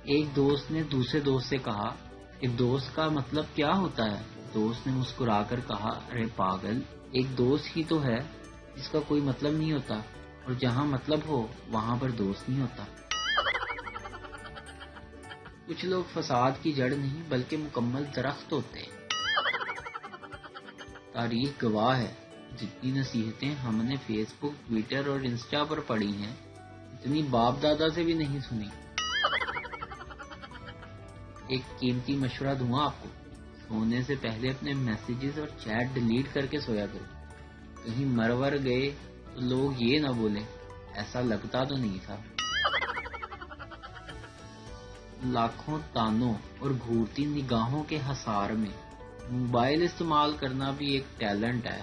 ایک دوست نے دوسرے دوست سے کہا کہ دوست کا مطلب کیا ہوتا ہے؟ دوست نے مسکرا کر کہا، ارے پاگل، ایک دوست ہی تو ہے جس کا کوئی مطلب نہیں ہوتا، اور جہاں مطلب ہو وہاں پر دوست نہیں ہوتا۔ کچھ لوگ فساد کی جڑ نہیں بلکہ مکمل درخت ہوتے ہیں۔ تاریخ گواہ ہے، جتنی نصیحتیں ہم نے فیس بک، ٹویٹر اور انسٹا پر پڑھی ہیں، اتنی باپ دادا سے بھی نہیں سنی۔ ایک قیمتی مشورہ دوں آپ کو، سونے سے پہلے اپنے میسیجز اور چیٹ ڈیلیٹ کر کے سویا کرو، کہیں مرور گئے تو لوگ یہ نہ بولیں ایسا لگتا تو نہیں تھا۔ لاکھوں تانوں اور گھورتی نگاہوں کے حصار میں موبائل استعمال کرنا بھی ایک ٹیلنٹ ہے۔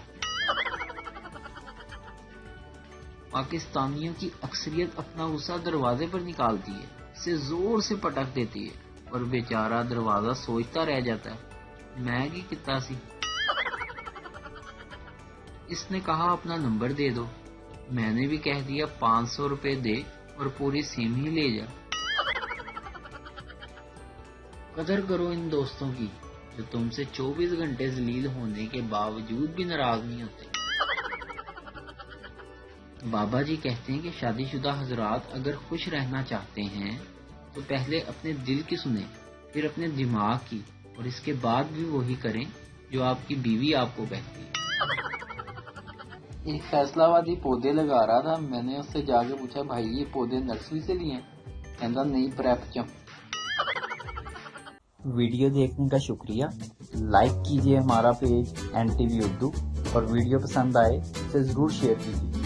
پاکستانیوں کی اکثریت اپنا غصہ دروازے پر نکالتی ہے، اسے زور سے پٹک دیتی ہے اور بیچارہ دروازہ سوچتا رہ جاتا ہے، میں کی کتا سی۔ اس نے کہا اپنا نمبر دے دو، میں نے بھی کہہ دیا 500 روپے دے اور پوری سیم ہی لے جا۔ قدر کرو ان دوستوں کی جو تم سے 24 گھنٹے ذلیل ہونے کے باوجود بھی ناراض نہیں ہوتے۔ بابا جی کہتے ہیں کہ شادی شدہ حضرات اگر خوش رہنا چاہتے ہیں تو پہلے اپنے دل کی سنیں، پھر اپنے دماغ کی، اور اس کے بعد بھی وہی کریں جو آپ کی بیوی آپ کو کہتی ہے۔ ایک فیصلہ آبادی پودے لگا رہا تھا، میں نے اس سے جا کے پوچھا، بھائی یہ پودے نرسری سے لیے ہیں؟ کہتا نہیں، پریپ چم۔ ویڈیو دیکھنے کا شکریہ، لائک کیجیے ہمارا پیج NTV اردو، اور ویڈیو پسند آئے اسے ضرور شیئر کیجیے۔